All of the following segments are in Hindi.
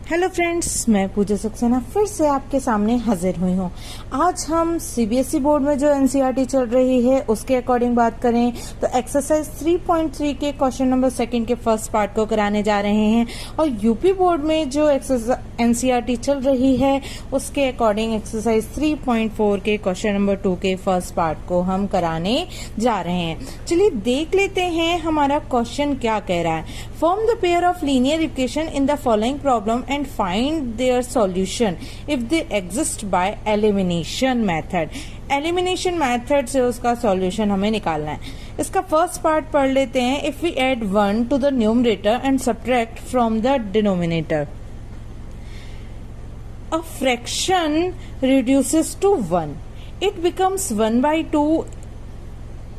हेलो फ्रेंड्स, मैं पूजा सक्सेना फिर से आपके सामने हाजिर हुई हूँ। आज हम सीबीएसई बोर्ड में जो एनसीईआरटी चल रही है उसके अकॉर्डिंग बात करें तो एक्सरसाइज 3.3 के क्वेश्चन नंबर 2 के फर्स्ट पार्ट को कराने जा रहे हैं और यूपी बोर्ड में जो एनसीईआरटी चल रही है उसके अकॉर्डिंग एक्सरसाइज 3.4 के क्वेश्चन नंबर 2 के फर्स्ट पार्ट को हम कराने जा रहे हैं। चलिए देख लेते हैं हमारा क्वेश्चन क्या कह रहा है। Form the pair of linear equation in the following problem and find their solution if they exist by elimination method। Elimination method से उसका सॉल्यूशन हमें निकालना है। इसका फर्स्ट पार्ट पढ़ लेते हैं। If we add 1 to the numerator and subtract from the denominator, a fraction reduces to 1, it becomes 1/2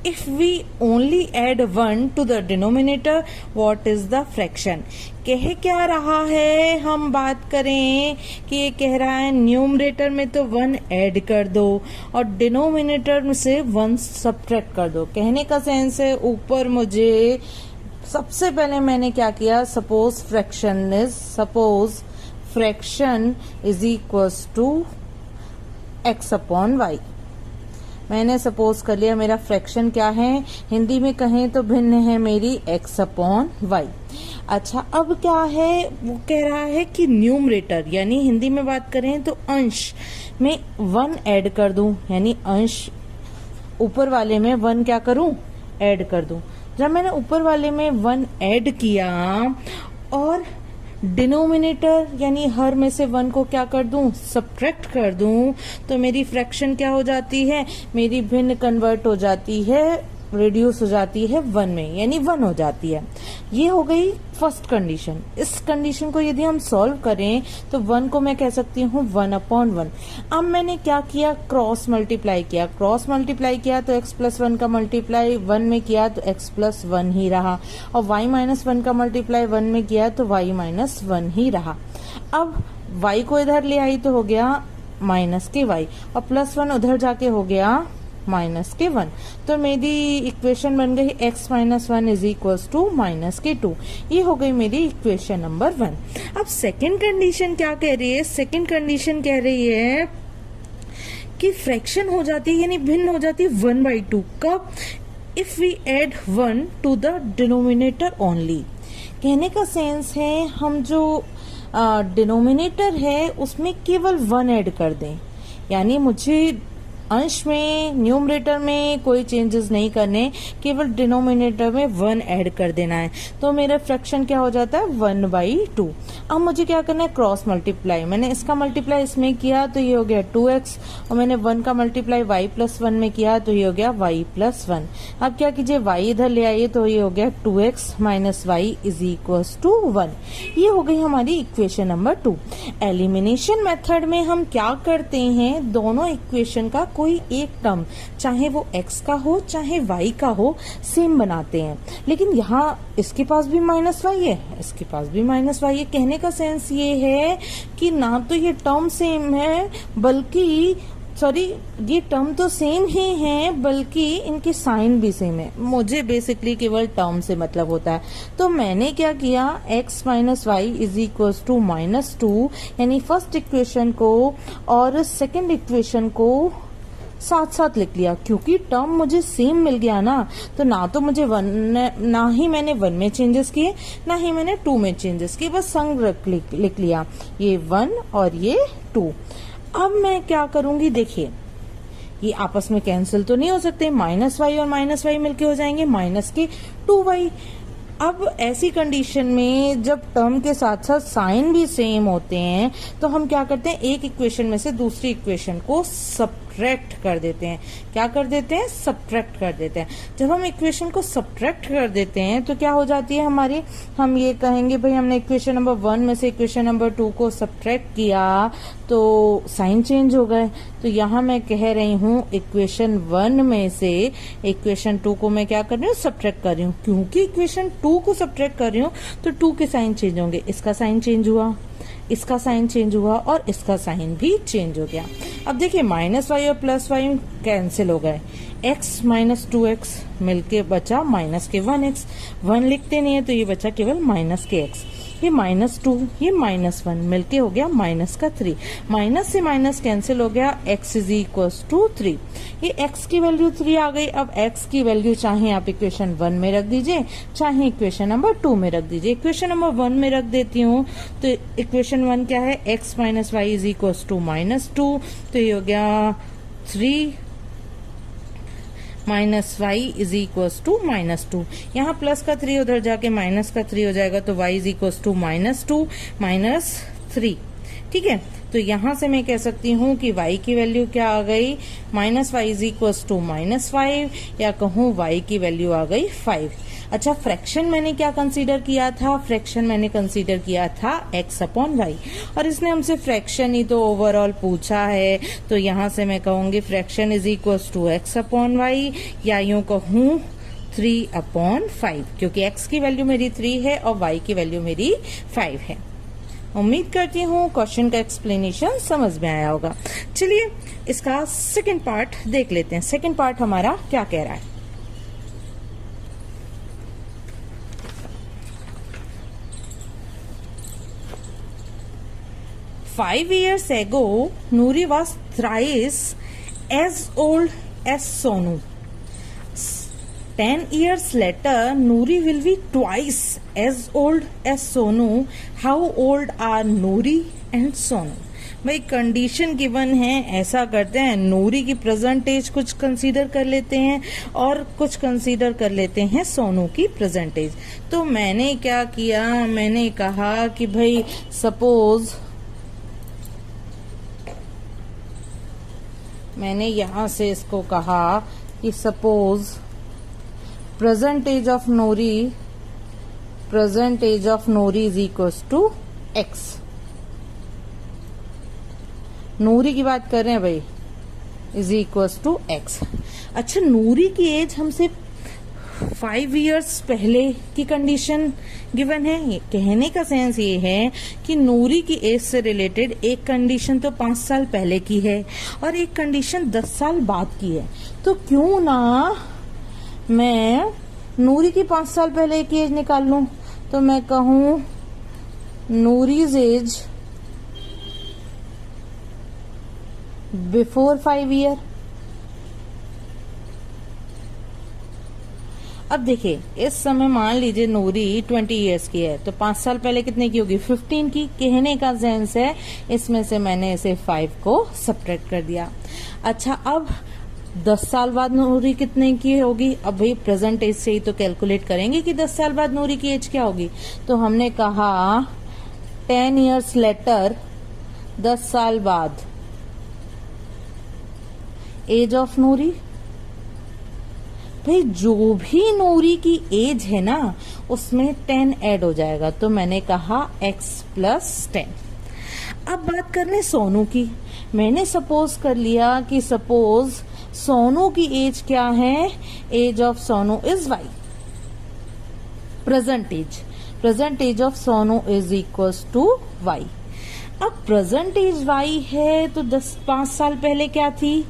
if we only add 1 to the denominator। what is the fraction? कह क्या रहा है, हम बात करें कि ये कह रहा है न्यूमरेटर में तो 1 ऐड कर दो और डिनोमिनेटर में से 1 सब्ट्रैक्ट कर दो। कहने का सेंस है ऊपर मुझे सबसे पहले मैंने क्या किया, suppose fraction is equals to x upon y. मैंने सपोज कर लिया मेरा फ्रैक्शन क्या है, हिंदी में कहें तो भिन्न है मेरी x अपॉन वाई। अच्छा, अब क्या है, वो कह रहा है कि न्यूमरेटर यानी हिंदी में बात करें तो अंश में 1 ऐड कर दूं, यानी अंश ऊपर वाले में 1 क्या करूं, ऐड कर दूं। जब मैंने ऊपर वाले में 1 ऐड किया और डिनोमिनेटर यानी हर में से 1 को क्या कर दूं, सब्ट्रैक्ट कर दूं, तो मेरी फ्रैक्शन क्या हो जाती है, मेरी भिन्न कन्वर्ट हो जाती है, रिड्यूस हो जाती है 1 में, यानी 1 हो जाती है। ये हो गई फर्स्ट कंडीशन। इस कंडीशन को यदि हम सॉल्व करें तो 1 को मैं कह सकती हूँ 1/1। अब मैंने क्या किया, क्रॉस मल्टीप्लाई किया तो x प्लस 1 का मल्टीप्लाई 1 में किया तो x प्लस 1 ही रहा और y माइनस 1 का मल्टीप्लाई 1 में किया तो y माइनस 1 ही रहा। अब y को इधर ले आई तो हो गया माइनस के y और प्लस 1 उधर जाके हो गया माइनस के 1। तो मेरी इक्वेशन बन गई x minus 1 is equals to minus के 2। ये हो गई मेरी इक्वेशन नंबर 1। अब सेकंड कंडीशन क्या कह रही है, सेकंड कंडीशन कह रही है कि फ्रैक्शन हो जाती है यानी भिन्न हो जाती है 1/2। कब, if we add 1 to the denominator only. कहने का सेंस है हम जो डिनोमिनेटर है उसमें केवल 1 ऐड कर दें, यानी मुझे अंश में न्यूमरेटर में कोई चेंजेस नहीं करने, केवल डिनोमिनेटर में 1 ऐड कर देना है। तो मेरा फ्रैक्शन क्या हो जाता है 1/2। अब मुझे क्या करना है, क्रॉस मल्टीप्लाई। मैंने इसका मल्टीप्लाई इसमें किया तो ये हो गया 2x और मैंने 1 का मल्टीप्लाई y प्लस 1 में किया तो ये हो गया y प्लस 1। अब क्या कीजिए, y इधर ले आइए तो ये हो गया 2x minus y is equals to 1। ये हो गई हमारी इक्वेशन नंबर 2। एलिमिनेशन मेथड में हम क्या करते हैं, दोनों इक्वेशन का कोई एक टर्म चाहे वो x का हो चाहे y का हो सेम बनाते हैं। लेकिन यहाँ इसके पास भी माइनस वाई है, इसके पास भी माइनस वाई है। कहने का सेंस ये है कि ना तो ये टर्म सेम है बल्कि ये टर्म तो सेम ही है बल्कि इनकी साइन भी सेम है। मुझे बेसिकली केवल टर्म से मतलब होता है। तो मैंने क्या किया, x minus y is equal to -2 यानी फर्स्ट इक्वेशन को और सेकेंड इक्वेशन को साथ साथ लिख लिया। क्योंकि टर्म मुझे सेम मिल गया ना, तो ना तो मुझे ना ही मैंने 1 में चेंजेस किए ना ही मैंने 2 में चेंजेस किए, बस संग लिख लिया, ये 1 और ये 2। अब मैं क्या करूंगी, देखिए ये आपस में कैंसिल तो नहीं हो सकते, माइनस वाई और माइनस वाई मिलके हो जाएंगे माइनस के 2y। अब ऐसी कंडीशन में जब टर्म के साथ साथ साइन भी सेम होते हैं तो हम क्या करते हैं, एक इक्वेशन में से दूसरी इक्वेशन को सब्ट्रैक्ट कर देते हैं। क्या कर देते हैं, सब्ट्रैक्ट कर देते हैं। जब हम इक्वेशन को सब्ट्रैक्ट कर देते हैं तो क्या हो जाती है हमारी, हम ये कहेंगे भाई हमने इक्वेशन नंबर 1 में से इक्वेशन नंबर 2 को सब्ट्रैक्ट किया तो साइन चेंज हो गए। तो यहाँ मैं कह रही हूँ इक्वेशन 1 में से इक्वेशन 2 को मैं क्या कर रही हूँ, सब्ट्रैक्ट कर रही हूँ। क्योंकि इक्वेशन 2 को सब्ट्रैक्ट कर रही हूँ तो 2 के साइन चेंज होंगे, इसका साइन चेंज हुआ, इसका साइन चेंज हुआ और इसका साइन भी चेंज हो गया। अब देखिए माइनस वाई और प्लस वाई कैंसिल हो गए, x माइनस 2x मिलके बचा माइनस के 1x। 1 लिखते नहीं है तो ये बचा केवल माइनस के x। ये -2, ये -1 मिलके हो गया माइनस का 3। माइनस से माइनस कैंसिल हो गया, x इज इक्वल टू 3। ये x की वैल्यू 3 आ गई। अब x की वैल्यू चाहे आप इक्वेशन 1 में रख दीजिए, चाहे इक्वेशन नंबर 2 में रख दीजिए। इक्वेशन नंबर 1 में रख देती हूँ तो इक्वेशन 1 क्या है, x minus y is equal to -2, तो ये हो गया 3 minus y is equal to -2। यहाँ प्लस का 3 उधर जाके माइनस का 3 हो जाएगा, तो y इज इक्वल टू -2 -3। ठीक है, तो यहां से मैं कह सकती हूँ कि y की वैल्यू क्या आ गई, -y इज इक्वल टू -5, या कहूँ y की वैल्यू आ गई 5। अच्छा, फ्रैक्शन मैंने क्या कंसीडर किया था, फ्रैक्शन मैंने कंसीडर किया था x अपॉन वाई, और इसने हमसे फ्रैक्शन ही तो ओवरऑल पूछा है, तो यहां से मैं कहूंगी fraction is equal to x upon y, या यूं कहूँ 3/5, क्योंकि x की वैल्यू मेरी 3 है और y की वैल्यू मेरी 5 है। उम्मीद करती हूँ क्वेश्चन का एक्सप्लेनेशन समझ में आया होगा। चलिए इसका सेकंड पार्ट देख लेते हैं। सेकंड पार्ट हमारा क्या कह रहा है। Five years ago, Noori was thrice as old as Sonu. 10 years later, Noori will be twice as old as Sonu. How old are Noori and Sonu? भाई कंडीशन गिवन है, ऐसा करते हैं नूरी की प्रेजेंट एज कुछ कंसीडर कर लेते हैं और कुछ कंसीडर कर लेते हैं सोनू की प्रेजेंट एज। तो मैंने क्या किया, मैंने कहा कि भाई सपोज मैंने यहां से इसको कहा कि suppose present age of Noori is equal to x। Noori की बात कर रहे हैं भाई, इज इक्वल टू x। अच्छा, नूरी की एज हमसे 5 इयर्स पहले की कंडीशन गिवन है। कहने का सेंस ये है कि नूरी की एज से रिलेटेड एक कंडीशन तो 5 साल पहले की है और एक कंडीशन 10 साल बाद की है। तो क्यों ना मैं नूरी की 5 साल पहले की एज निकाल लूं। तो मैं कहूं नूरीज एज बिफोर 5 ईयर। अब देखिए, इस समय मान लीजिए नूरी 20 इयर्स की है, तो 5 साल पहले कितने की होगी, 15 की। कहने का सेंस है इसमें से मैंने इसे 5 को सब्ट्रैक्ट कर दिया। अच्छा, अब 10 साल बाद नूरी कितने की होगी। अब भाई प्रेजेंट एज से ही तो कैलकुलेट करेंगे कि 10 साल बाद नूरी की एज क्या होगी। तो हमने कहा 10 इयर्स लेटर, 10 साल बाद एज ऑफ नूरी। भाई जो भी नूरी की एज है ना उसमें 10 ऐड हो जाएगा, तो मैंने कहा x प्लस 10। अब बात कर ले सोनू की। मैंने सपोज कर लिया कि सपोज सोनू की एज क्या है, age of Sonu is y। Present age of Sonu is equal to y। अब प्रेजेंट एज y है तो 5 साल पहले क्या थी,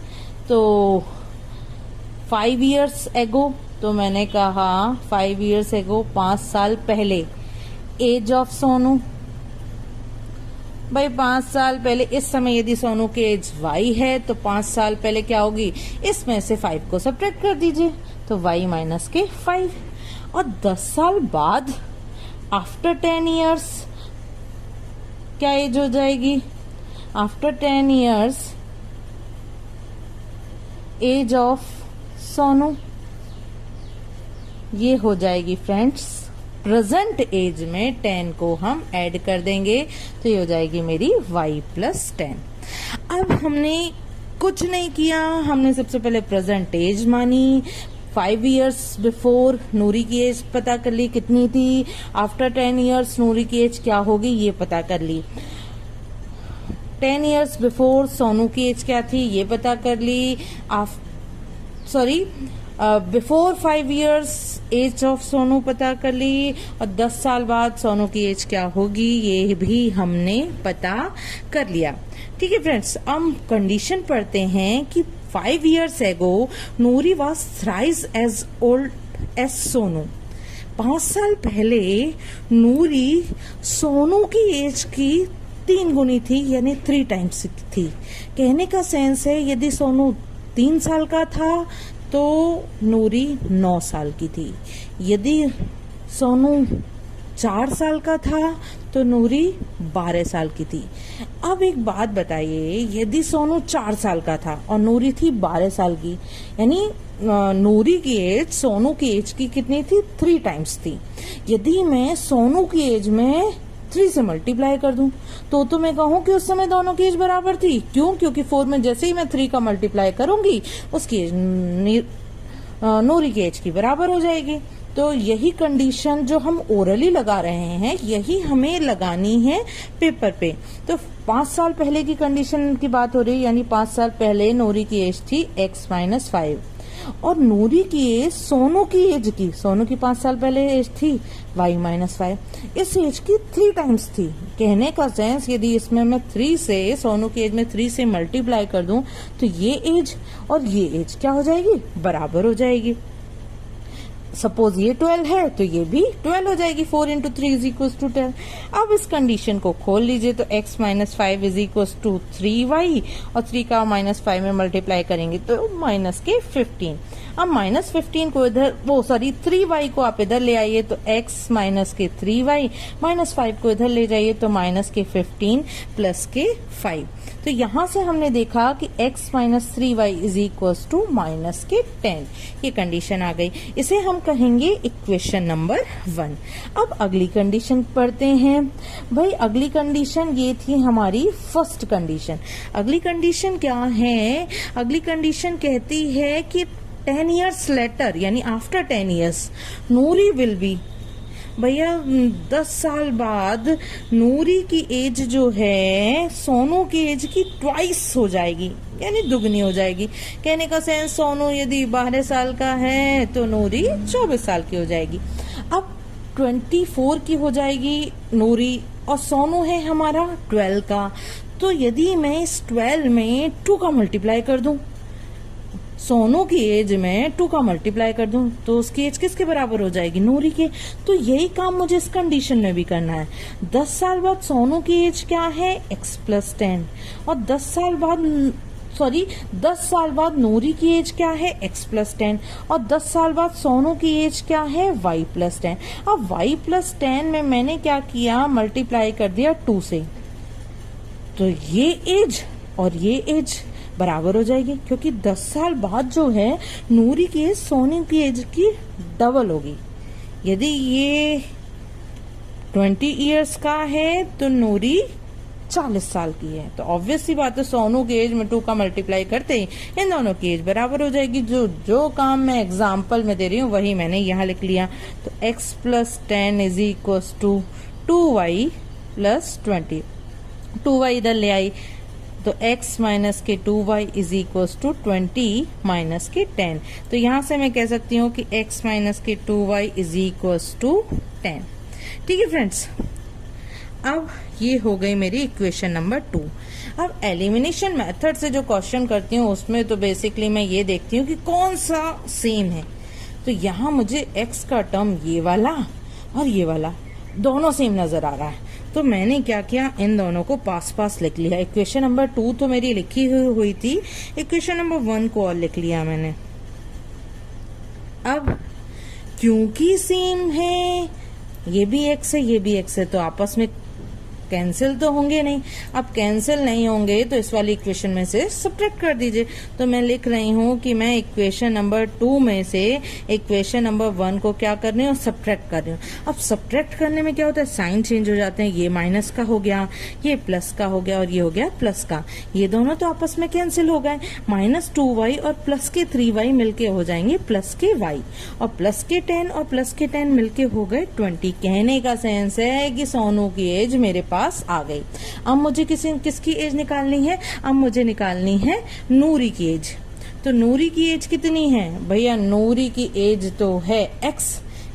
तो 5 इयर्स एगो। तो मैंने कहा 5 इयर्स एगो, 5 साल पहले एज ऑफ सोनू। भाई 5 साल पहले, इस समय यदि सोनू की एज y है तो 5 साल पहले क्या होगी, इसमें से 5 को सब्ट्रैक्ट कर दीजिए, तो y माइनस के 5। और 10 साल बाद आफ्टर 10 इयर्स क्या एज हो जाएगी, after 10 years age of Sonu ये हो जाएगी फ्रेंड्स, प्रेजेंट एज में 10 को हम ऐड कर देंगे तो ये हो जाएगी मेरी y प्लस 10। अब हमने कुछ नहीं किया, हमने सबसे पहले प्रेजेंट एज मानी, 5 इयर्स बिफोर नूरी की एज पता कर ली कितनी थी, आफ्टर 10 इयर्स नूरी की एज क्या होगी ये पता कर ली, 10 इयर्स बिफोर सोनू की एज क्या थी ये पता कर ली, before 5 years age of Sonu पता कर ली, और 10 साल बाद सोनू की एज क्या होगी ये भी हमने पता कर लिया। ठीक है फ्रेंड्स, हम कंडीशन पढ़ते हैं कि 5 years ago Noori was thrice as old as Sonu. 5 साल पहले नूरी सोनू की एज की 3 गुनी थी, यानी 3 टाइम्स थी। कहने का सेंस है यदि सोनू 3 साल का था तो नूरी 9 साल की थी। यदि सोनू 4 साल का था तो नूरी 12 साल की थी। अब एक बात बताइए, यदि सोनू 4 साल का था और नूरी थी 12 साल की, यानी नूरी की एज सोनू की एज की कितनी थी? 3 टाइम्स थी। यदि मैं सोनू की एज में 3 से मल्टीप्लाई कर दूं तो मैं कहूं कि उस समय दोनों की एज बराबर थी। क्यों? क्योंकि 4 में जैसे ही मैं 3 का मल्टीप्लाई करूंगी उसकी एज नूरी की एज की बराबर हो जाएगी। तो यही कंडीशन जो हम ओरली लगा रहे हैं यही हमें लगानी है पेपर पे। तो 5 साल पहले की कंडीशन की बात हो रही है, यानी 5 साल पहले नूरी की एज थी x-5 और नूरी की एज सोनू की एज की, सोनू की 5 साल पहले एज थी y-5, इस एज की 3 टाइम्स थी। कहने का सेंस यदि इसमें मैं 3 से सोनू की एज में 3 से मल्टीप्लाई कर दूं तो ये एज और ये एज क्या हो जाएगी? बराबर हो जाएगी। सपोज ये 12 है तो ये भी 12 हो जाएगी। 4 इंटू 3 इज इक्वल टू 10। अब इस कंडीशन को खोल लीजिए तो x-5 is equal to 3y और 3 का -5 में मल्टीप्लाई करेंगे तो -15। अब -15 को इधर 3y को आप इधर ले आइए तो x -3y, -5 को इधर ले जाइए तो -15 प्लस 5। तो यहां से हमने देखा कि x -3y is equal to -10। ये कंडीशन आ गई। इसे हम कहेंगे इक्वेशन नंबर 1। अब अगली कंडीशन पढ़ते हैं। भाई अगली कंडीशन ये थी हमारी फर्स्ट कंडीशन। अगली कंडीशन क्या है? अगली कंडीशन कहती है कि 10 years लेटर, यानी after 10 years Noori will be, भैया 10 साल बाद नूरी की एज जो है सोनू की एज की ट्वाइस हो जाएगी, यानी दुगनी हो जाएगी। कहने का सेंस सोनू यदि 12 साल का है तो नूरी 24 साल की हो जाएगी। अब 24 की हो जाएगी नूरी और सोनू है हमारा 12 का। तो यदि मैं इस 12 में 2 का मल्टीप्लाई कर दूं, सोनू की एज में 2 का मल्टीप्लाई कर दूं तो उसकी एज किसके बराबर हो जाएगी? नूरी के। तो यही काम मुझे इस कंडीशन में भी करना है। 10 साल बाद सोनू की एज क्या है? x+10 और 10 साल बाद नूरी की एज क्या है? x+10 और 10 साल बाद सोनू की एज क्या है? y+10। अब y+10 में मैंने क्या किया? मल्टीप्लाई कर दिया 2 से, तो ये एज और ये एज बराबर हो जाएगी, क्योंकि 10 साल बाद जो है नूरी की एज सोनू की एज की डबल होगी। यदि ये 20 इयर्स का है तो नूरी 40 साल की है। तो ऑब्वियस सी बात है सोनू की एज में 2 का मल्टीप्लाई करते ही इन दोनों की एज बराबर हो जाएगी। जो काम मैं एग्जाम्पल में दे रही हूँ वही मैंने यहाँ लिख लिया। तो x+10 is equal to 2y+20। 2y इधर ले आई तो x माइनस के 2y is equal to 20 minus के 10। तो यहां से मैं कह सकती हूँ कि x माइनस के 2y इज इक्वल टू 10। ठीक है फ्रेंड्स, अब ये हो गई मेरी इक्वेशन नंबर 2। अब एलिमिनेशन मेथड से जो क्वेश्चन करती हूँ उसमें तो बेसिकली मैं ये देखती हूँ कि कौन सा सेम है। तो यहाँ मुझे x का टर्म ये वाला और ये वाला दोनों सेम नजर आ रहा है, तो मैंने क्या किया? इन दोनों को पास पास लिख लिया। इक्वेशन नंबर 2 तो मेरी लिखी हुई थी, इक्वेशन नंबर 1 को और लिख लिया मैंने। अब क्योंकि सेम है, ये भी x है ये भी x है, तो आपस में कैंसिल तो होंगे नहीं। अब कैंसिल नहीं होंगे तो इस वाली इक्वेशन में से सब्ट्रैक्ट कर दीजिए। तो मैं लिख रही हूँ कि मैं इक्वेशन नंबर 2 में से इक्वेशन नंबर 1 को क्या कर रही हूँ? सब्ट्रैक्ट कर रही हूँ। अब सब्ट्रैक्ट करने में क्या होता है? साइन चेंज हो जाते हैं। ये माइनस का हो गया, ये प्लस का हो गया और ये हो गया प्लस का। ये दोनों तो आपस में कैंसिल हो गए। -2y और प्लस के 3y मिलके हो जाएंगे प्लस के y और प्लस के 10 और प्लस के 10 मिलके हो गए 20। कहने का सेंस है कि सोनू की एज मेरे पास आ गई। अब मुझे किसकी एज निकालनी है? अब मुझे निकालनी है नूरी की एज। तो नूरी की एज कितनी है? भैया नूरी की एज तो है x,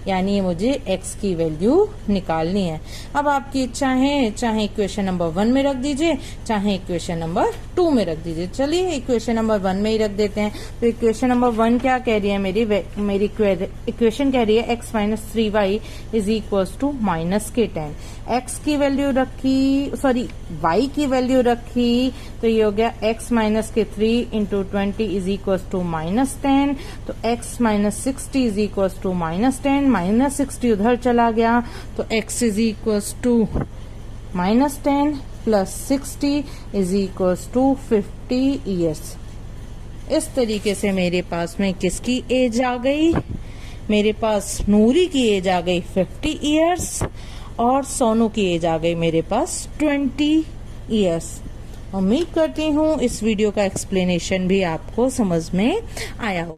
यानी मुझे x की वैल्यू निकालनी है। अब आपकी इच्छा है, चाहे इक्वेशन नंबर 1 में रख दीजिए, चाहे इक्वेशन नंबर 2 में रख दीजिए। चलिए इक्वेशन नंबर 1 में ही रख देते हैं। तो इक्वेशन नंबर 1 क्या कह रही है, मेरी इक्वेशन कह रही है x minus 3y is equals to minus के 10। x की वैल्यू रखी, सॉरी y की वैल्यू रखी, तो ये हो गया x माइनस के 3 into 20 is equals to minus 10। तो x minus 60 is equals to minus 10, minus 60 उधर चला गया, तो x is equals to minus 10 plus 60 is equals to 50 years. इस तरीके से मेरे पास में किसकी एज आ गई, मेरे पास नूरी की एज आ गई 50 ईयर्स और सोनू की एज आ गई मेरे पास 20 ईयर्स। उम्मीद करती हूँ इस वीडियो का एक्सप्लेनेशन भी आपको समझ में आया हो।